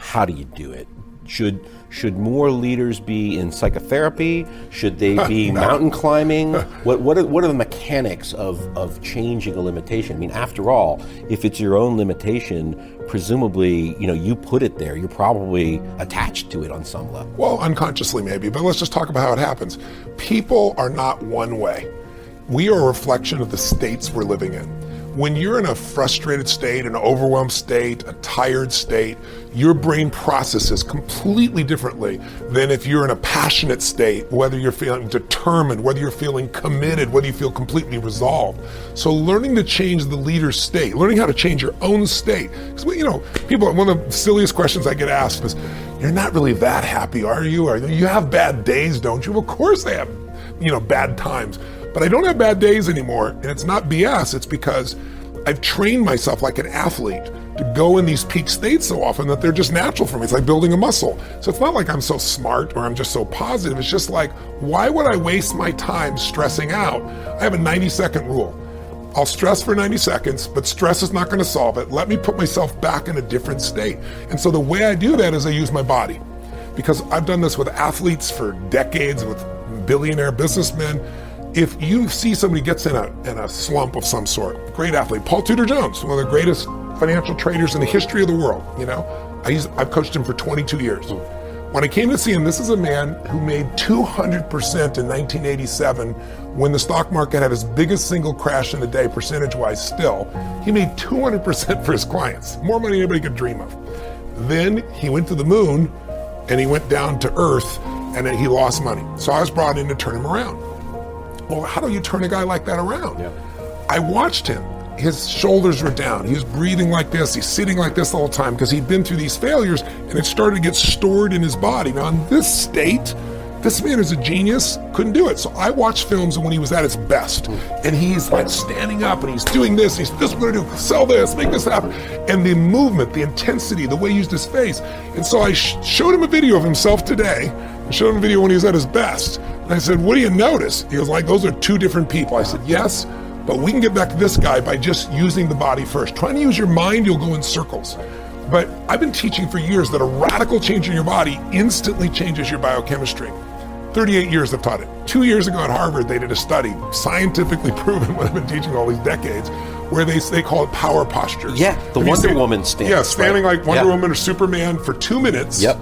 how do you do it? Should more leaders be in psychotherapy? Should they be mountain climbing? What are the mechanics of changing a limitation? I mean, after all, if it's your own limitation, presumably, you put it there. You're probably attached to it on some level. Well, unconsciously maybe, but let's just talk about how it happens. People are not one way. We are a reflection of the states we're living in. When you're in a frustrated state, an overwhelmed state, a tired state, your brain processes completely differently than if you're in a passionate state, whether you're feeling determined, whether you're feeling committed, whether you feel completely resolved. So learning to change the leader's state, learning how to change your own state. Because, people, one of the silliest questions I get asked is, you're not really that happy, are you? You have bad days, don't you? Of course they have, bad times. But I don't have bad days anymore, and it's not BS, it's because I've trained myself like an athlete to go in these peak states so often that they're just natural for me. It's like building a muscle. So it's not like I'm so smart or I'm just so positive. It's just like, why would I waste my time stressing out? I have a 90-second rule. I'll stress for 90 seconds, but stress is not going to solve it. Let me put myself back in a different state. And so the way I do that is I use my body. Because I've done this with athletes for decades, with billionaire businessmen. If you see somebody gets in a slump of some sort, great athlete, Paul Tudor Jones, one of the greatest financial traders in the history of the world, I've coached him for 22 years. When I came to see him, this is a man who made 200% in 1987 when the stock market had its biggest single crash in a day, percentage-wise still. He made 200% for his clients, more money than anybody could dream of. Then he went to the moon and he went down to earth and then he lost money. So I was brought in to turn him around. Well, how do you turn a guy like that around? Yeah. I watched him. His shoulders were down. He was breathing like this. He's sitting like this the whole time because he'd been through these failures and it started to get stored in his body. Now, in this state, this man is a genius, couldn't do it. So I watched films when he was at his best. And he's like standing up and he's doing this. He's, this is what I'm gonna do, sell this, make this happen. And the movement, the intensity, the way he used his face. And so I showed him a video of himself today. I showed him a video when he was at his best. And I said, what do you notice? He was like, those are two different people. I said, yes, but we can get back to this guy by just using the body first. Trying to use your mind, you'll go in circles. But I've been teaching for years that a radical change in your body instantly changes your biochemistry. 38 years I've taught it. 2 years ago at Harvard, they did a study, scientifically proven what I've been teaching all these decades, where they call it power postures. Yeah, the Wonder Woman stance. Yeah, standing like Wonder Woman or Superman for 2 minutes. Yep.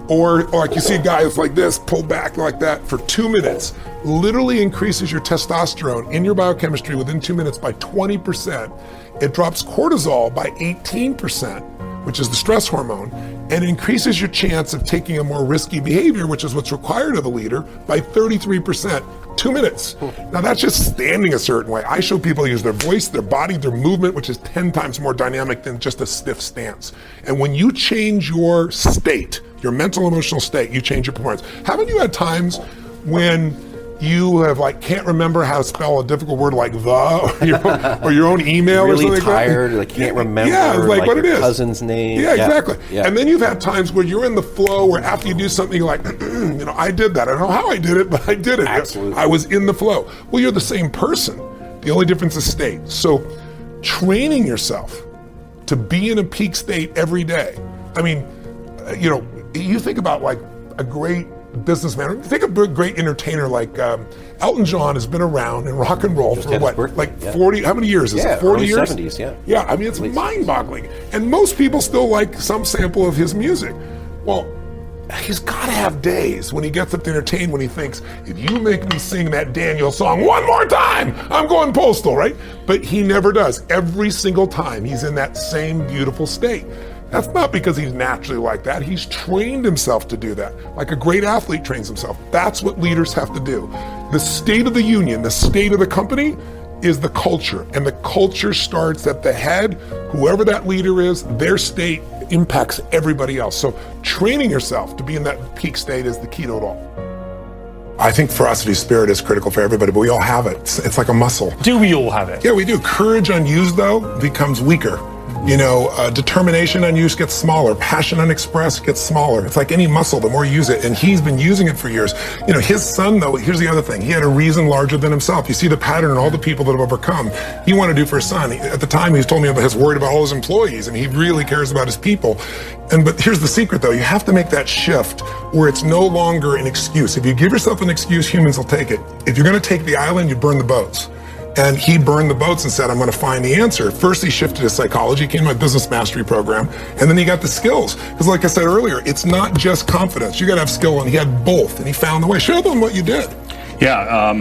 Or like you see a guy that's like this, pulled back like that for 2 minutes, literally increases your testosterone in your biochemistry within 2 minutes by 20%. It drops cortisol by 18%, which is the stress hormone, and increases your chance of taking a more risky behavior, which is what's required of a leader, by 33%. 2 minutes. Now that's just standing a certain way. I show people use their voice, their body, their movement, which is 10 times more dynamic than just a stiff stance. And when you change your state, your mental, emotional state, you change your performance. Haven't you had times when you have can't remember how to spell a difficult word like the, or your own email really or something tired, like that? Can't remember like what your it is. Cousin's name. Yeah, exactly. Yeah. And then you've had times where you're in the flow where after you do something, you're like, I did that. I don't know how I did it, but I did it. Absolutely. I was in the flow. Well, you're the same person. The only difference is state. So training yourself to be in a peak state every day. I mean, you think about like a great businessman. Think of a great entertainer like Elton John has been around in rock and roll for what, 40, how many years is it? 40 years? 70s, yeah. Yeah, I mean, it's mind-boggling. And most people still like some sample of his music. Well, he's got to have days when he gets up to entertain, when he thinks, if you make me sing that Daniel song one more time, I'm going postal, right? But he never does. Every single time he's in that same beautiful state. That's not because he's naturally like that. He's trained himself to do that. Like a great athlete trains himself. That's what leaders have to do. The state of the union, the state of the company is the culture. And the culture starts at the head. Whoever that leader is, their state impacts everybody else. So training yourself to be in that peak state is the key to it all. I think ferocity of spirit is critical for everybody, but we all have it. It's like a muscle. Do we all have it? Yeah, we do. Courage unused, though, becomes weaker. Determination unused gets smaller. Passion unexpressed gets smaller. It's like any muscle, the more you use it. And he's been using it for years. His son, though, here's the other thing. He had a reason larger than himself. You see the pattern in all the people that have overcome. He wanted to do for his son. At the time, he told me about his worried about all his employees, and he really cares about his people. But here's the secret, though. You have to make that shift where it's no longer an excuse. If you give yourself an excuse, humans will take it. If you're going to take the island, you burn the boats. And he burned the boats and said, I'm going to find the answer. First, he shifted his psychology, came to my business mastery program, and then he got the skills. Because like I said earlier, it's not just confidence. You got to have skill, and he had both, and he found the way. Show them what you did. Yeah,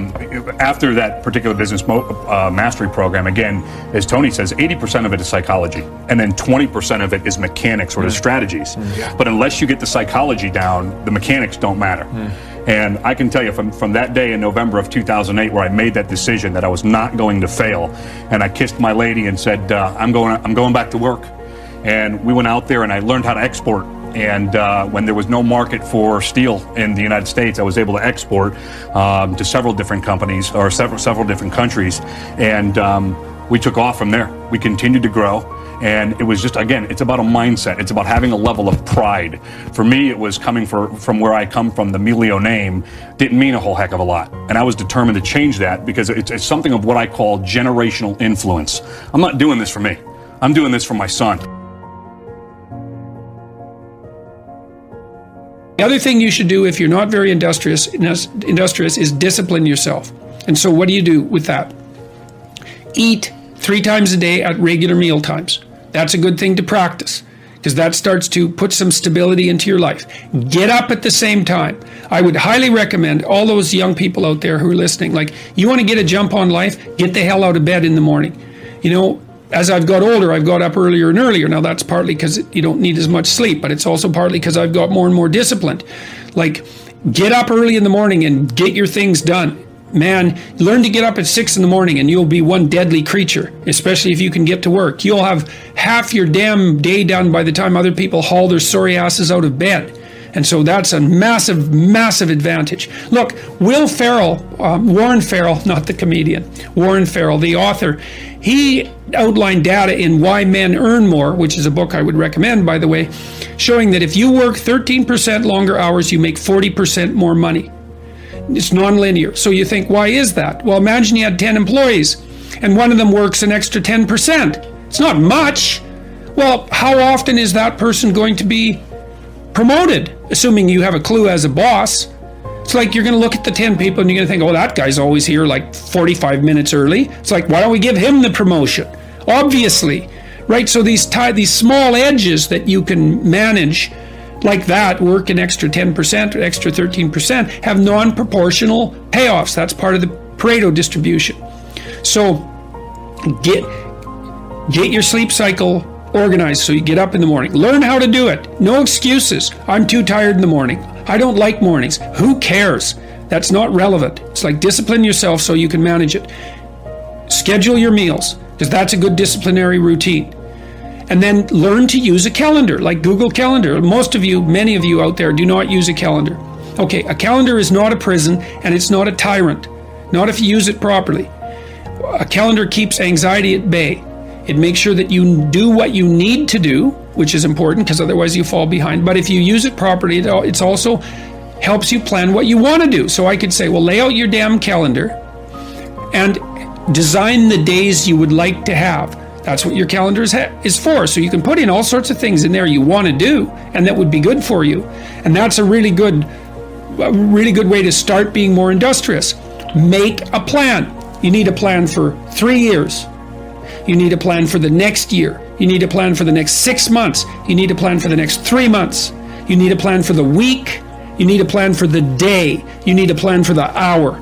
after that particular business mastery program, again, as Tony says, 80% of it is psychology, and then 20% of it is mechanics or the strategies. Yeah. But unless you get the psychology down, the mechanics don't matter. And I can tell you from that day in November of 2008 where I made that decision that I was not going to fail, and I kissed my lady and said, I'm going back to work. And we went out there and I learned how to export. And when there was no market for steel in the United States, I was able to export to several different companies or several different countries. And we took off from there. We continued to grow. And it was just, again, it's about a mindset. It's about having a level of pride. For me, it was coming from where I come from. The Melio name didn't mean a whole heck of a lot. And I was determined to change that because it's something of what I call generational influence. I'm not doing this for me. I'm doing this for my son. The other thing you should do if you're not very industrious is discipline yourself. And so what do you do with that? Eat 3 times a day at regular meal times. That's a good thing to practice because that starts to put some stability into your life. Get up at the same time. I would highly recommend all those young people out there who are listening, like, you want to get a jump on life, get the hell out of bed in the morning. As I've got older, I've got up earlier and earlier. Now that's partly because you don't need as much sleep, but it's also partly because I've got more and more disciplined. Like, get up early in the morning and get your things done. Man, learn to get up at 6 in the morning and you'll be one deadly creature, especially if you can get to work. You'll have half your damn day done by the time other people haul their sorry asses out of bed. And so that's a massive, massive advantage. Look, Warren Farrell, not the comedian, Warren Farrell, the author, he outlined data in Why Men Earn More, which is a book I would recommend, by the way, showing that if you work 13% longer hours, you make 40% more money. It's nonlinear. So you think, why is that? Well, imagine you had 10 employees and one of them works an extra 10%. It's not much. Well, how often is that person going to be promoted, assuming you have a clue as a boss? It's like you're going to look at the 10 people and you're going to think, oh, that guy's always here like 45 minutes early. It's like, why don't we give him the promotion? Obviously, right? So these small edges that you can manage like that, work an extra 10% or extra 13%, have non-proportional payoffs. That's part of the Pareto distribution. So get your sleep cycle organized so you get up in the morning. Learn how to do it. No excuses. I'm too tired in the morning. I don't like mornings. Who cares? That's not relevant. It's like discipline yourself so you can manage it. Schedule your meals because that's a good disciplinary routine. And then learn to use a calendar like Google Calendar. Many of you out there do not use a calendar. Okay, a calendar is not a prison and it's not a tyrant. Not if you use it properly. A calendar keeps anxiety at bay. It makes sure that you do what you need to do, which is important because otherwise you fall behind. But if you use it properly, it also helps you plan what you want to do. So I could say, well, lay out your damn calendar and design the days you would like to have. That's what your calendar is for. So you can put in all sorts of things in there you want to do and that would be good for you. And that's a really good way to start being more industrious. Make a plan. You need a plan for 3 years. You need a plan for the next year. You need a plan for the next 6 months. You need a plan for the next 3 months. You need a plan for the week. You need a plan for the day. You need a plan for the hour.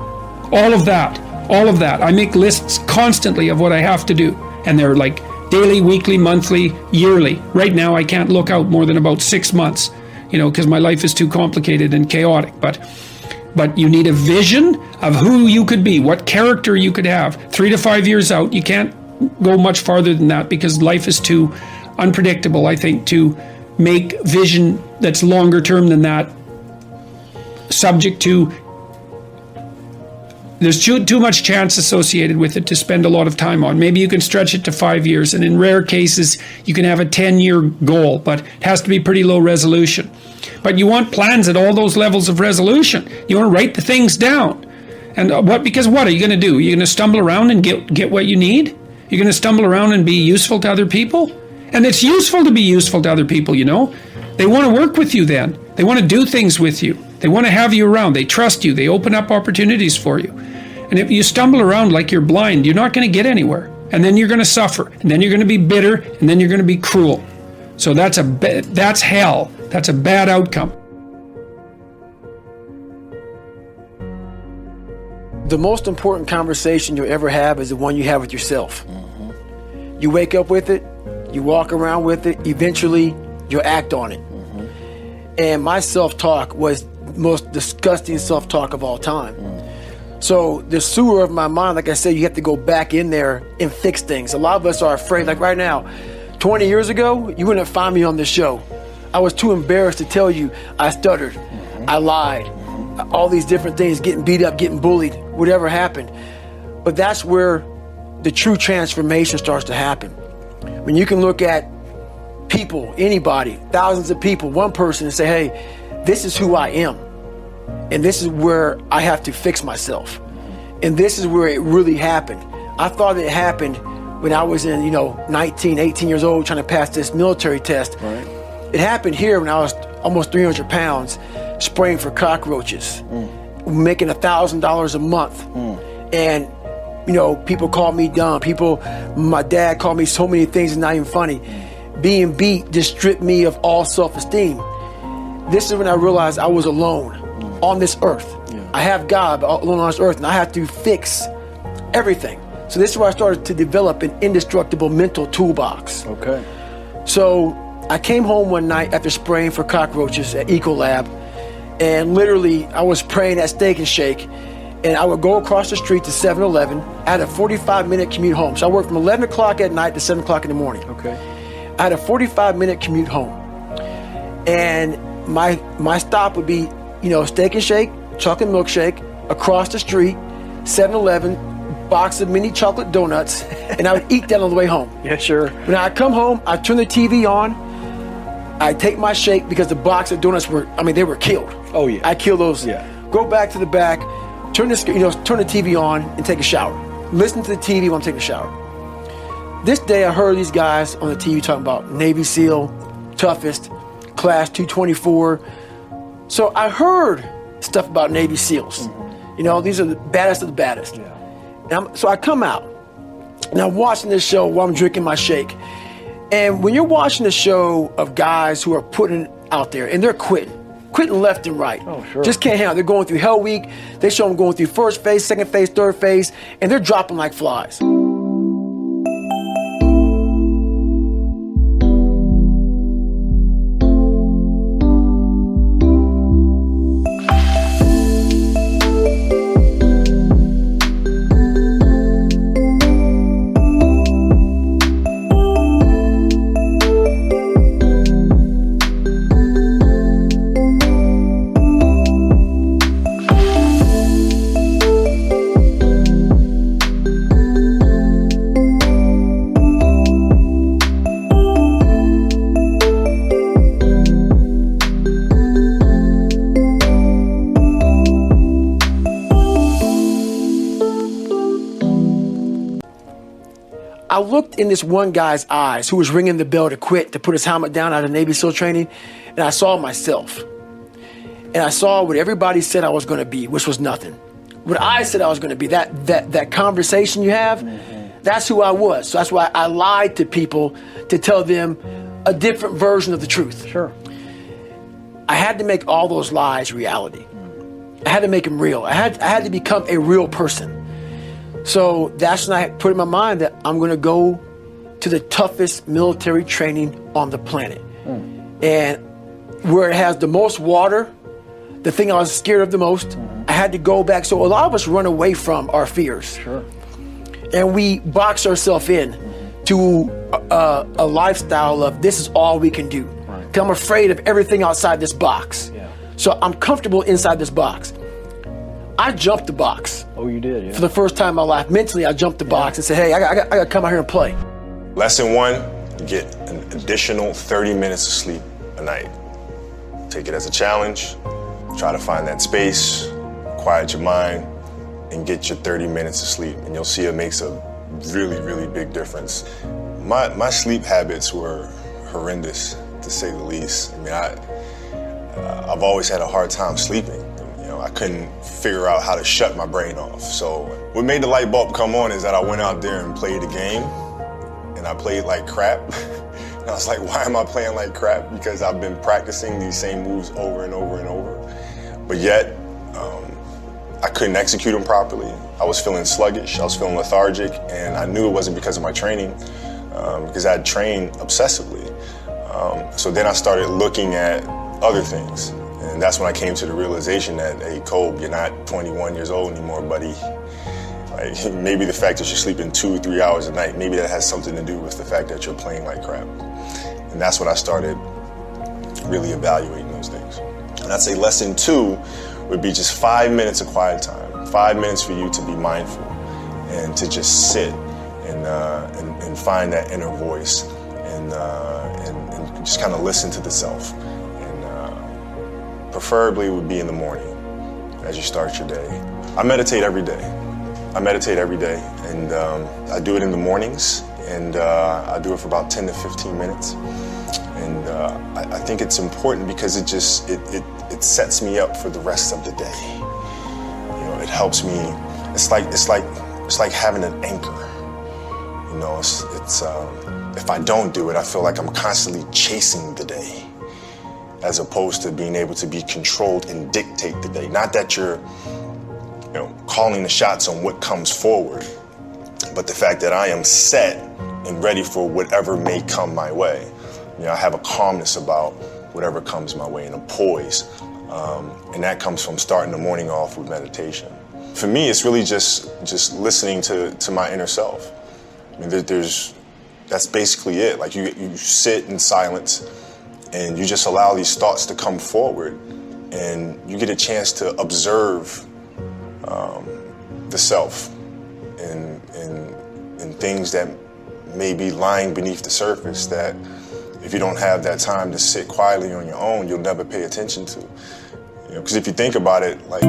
All of that. I make lists constantly of what I have to do. And they're like daily, weekly, monthly, yearly. Right now, I can't look out more than about 6 months, because my life is too complicated and chaotic. But you need a vision of who you could be, what character you could have. 3 to 5 years out, you can't go much farther than that because life is too unpredictable, I think, to make vision that's longer term than that subject to there's too much chance associated with it to spend a lot of time on. Maybe you can stretch it to 5 years, and in rare cases, you can have a 10-year goal, but it has to be pretty low resolution. But you want plans at all those levels of resolution. You want to write the things down. And because what are you going to do? You're going to stumble around and get what you need? You're going to stumble around and be useful to other people? And it's useful to be useful to other people, you know. They want to work with you then. They want to do things with you. They want to have you around. They trust you. They open up opportunities for you. And if you stumble around like you're blind, you're not going to get anywhere. And then you're going to suffer. And then you're going to be bitter. And then you're going to be cruel. So that's hell. That's a bad outcome. The most important conversation you'll ever have is the one you have with yourself. You wake up with it. You walk around with it. Eventually, you'll act on it. And my self-talk was the most disgusting self-talk of all time. So the sewer of my mind, like I said, you have to go back in there and fix things. A lot of us are afraid. Like right now, 20 years ago, you wouldn't find me on this show. I was too embarrassed to tell you I stuttered, I lied, all these different things, getting beat up, getting bullied, whatever happened. But that's where the true transformation starts to happen. When you can look at people, anybody, thousands of people, one person, and say, hey, this is who I am. And this is where I have to fix myself. And this is where it really happened. I thought it happened when I was in, 19, 18 years old trying to pass this military test. Right. It happened here when I was almost 300 pounds, spraying for cockroaches, making $1,000 a month. And, people called me dumb. My dad called me so many things, it's not even funny. Being beat just stripped me of all self-esteem. This is when I realized I was alone on this earth. Yeah. I have God alone on this earth, and I have to fix everything. So this is where I started to develop an indestructible mental toolbox. Okay. So I came home one night after spraying for cockroaches at Ecolab, and literally I was praying at Steak and Shake, and I would go across the street to 7-Eleven. I had a 45-minute commute home. So I worked from 11 o'clock at night to 7 o'clock in the morning. Okay. I had a 45-minute commute home. And my stop would be, Steak and Shake, chocolate milkshake, across the street, 7-Eleven, box of mini chocolate donuts, and I would eat that on the way home. Yeah, sure. When I come home, I turn the TV on, I take my shake because the box of donuts they were killed. Oh, yeah. I kill those. Yeah. Go back to the back, turn the TV on and take a shower. Listen to the TV while I'm taking a shower. This day I heard these guys on the TV talking about Navy SEAL, toughest, class 224. So I heard stuff about Navy SEALs. These are the baddest of the baddest. Yeah. So I come out, and I'm watching this show while I'm drinking my shake. And when you're watching a show of guys who are putting out there, and they're quitting left and right. Oh, sure. Just can't handle it. They're going through Hell Week. They show them going through first phase, second phase, third phase, and they're dropping like flies. I looked in this one guy's eyes who was ringing the bell to quit, to put his helmet down out of Navy SEAL training, and I saw myself. And I saw what everybody said I was going to be, which was nothing. What I said I was going to be, that conversation you have, that's who I was. So that's why I lied to people to tell them a different version of the truth. Sure. I had to make all those lies reality. I had to make them real. I had to become a real person. So that's when I put in my mind that I'm going to go to the toughest military training on the planet. And where it has the most water, the thing I was scared of the most, I had to go back. So a lot of us run away from our fears. Sure. And we box ourselves in to a lifestyle of this is all we can do. Right. Because I'm afraid of everything outside this box. Yeah. So I'm comfortable inside this box. I jumped the box. Oh, you did, yeah. For the first time in my life, mentally, I jumped the box and said, hey, I got to come out here and play. Lesson 1, you get an additional 30 minutes of sleep a night. Take it as a challenge. Try to find that space, quiet your mind, and get your 30 minutes of sleep. And you'll see it makes a really, really big difference. My sleep habits were horrendous, to say the least. I mean, I've always had a hard time sleeping. You know, I couldn't figure out how to shut my brain off. So what made the light bulb come on is that I went out there and played a game, and I played like crap. And I was like, why am I playing like crap? Because I've been practicing these same moves over and over and over. But yet, I couldn't execute them properly. I was feeling sluggish, I was feeling lethargic, and I knew it wasn't because of my training, because I had trained obsessively. So then I started looking at other things. And that's when I came to the realization that, hey, Kobe, you're not 21 years old anymore, buddy. Like, maybe the fact that you're sleeping 2-3 hours a night, maybe that has something to do with the fact that you're playing like crap. And that's when I started really evaluating those things. And I'd say lesson 2 would be just 5 minutes of quiet time. 5 minutes for you to be mindful and to just sit and find that inner voice and just kind of listen to the self. And preferably it would be in the morning as you start your day. I meditate every day. And I do it in the mornings, and I do it for about 10 to 15 minutes. And I think it's important because it sets me up for the rest of the day. You know, it helps me. It's like having an anchor. You know, it's if I don't do it, I feel like I'm constantly chasing the day, as opposed to being able to be controlled and dictate the day. Not that you're, you know, calling the shots on what comes forward, but the fact that I am set and ready for whatever may come my way. You know, I have a calmness about whatever comes my way and a poise. And that comes from starting the morning off with meditation. For me, it's really just listening to my inner self. I mean, that's basically it. Like you sit in silence and you just allow these thoughts to come forward, and you get a chance to observe the self and things that may be lying beneath the surface that if you don't have that time to sit quietly on your own, you'll never pay attention to. You know, because if you think about it, like,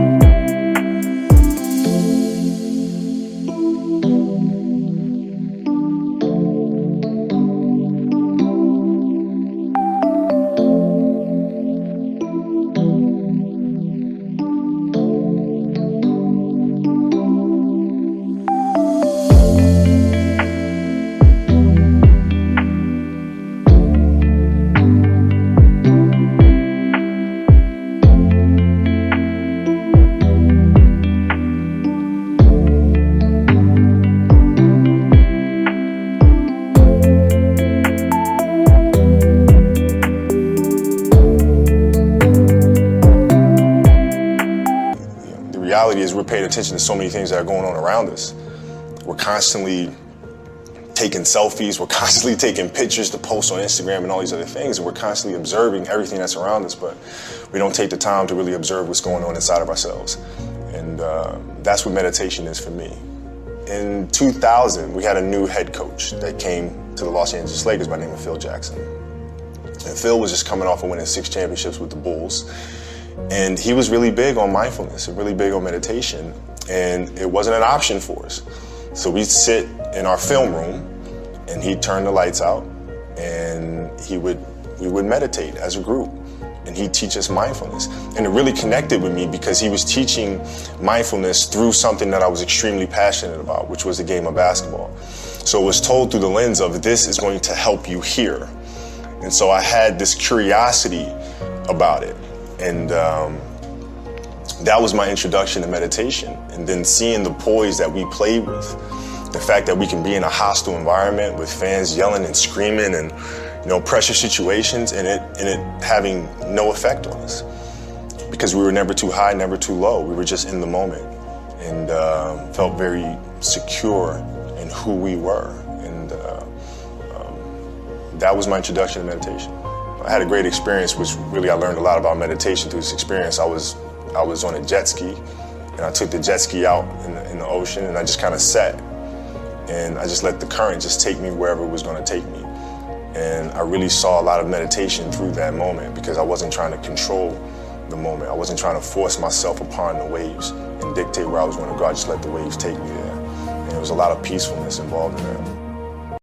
reality is we're paying attention to so many things that are going on around us. We're constantly taking selfies, we're constantly taking pictures to post on Instagram and all these other things, and we're constantly observing everything that's around us, but we don't take the time to really observe what's going on inside of ourselves. And that's what meditation is for me. In 2000, we had a new head coach that came to the Los Angeles Lakers by the name of Phil Jackson. And Phil was just coming off of winning 6 championships with the Bulls. And he was really big on mindfulness and really big on meditation. And it wasn't an option for us. So we'd sit in our film room and he'd turn the lights out and we would meditate as a group. And he'd teach us mindfulness. And it really connected with me because he was teaching mindfulness through something that I was extremely passionate about, which was the game of basketball. So it was told through the lens of, this is going to help you here. And so I had this curiosity about it. And that was my introduction to meditation. And then seeing the poise that we played with, the fact that we can be in a hostile environment with fans yelling and screaming and, you know, pressure situations, and it having no effect on us because we were never too high, never too low. We were just in the moment and felt very secure in who we were. And that was my introduction to meditation. I had a great experience, which really I learned a lot about meditation through this experience. I was on a jet ski, and And I took the jet ski out in the ocean, and I just kind of sat. And I just let the current just take me wherever it was going to take me. And I really saw a lot of meditation through that moment, because I wasn't trying to control the moment. I wasn't trying to force myself upon the waves and dictate where I was going to go. I just let the waves take me there. And there was a lot of peacefulness involved in that.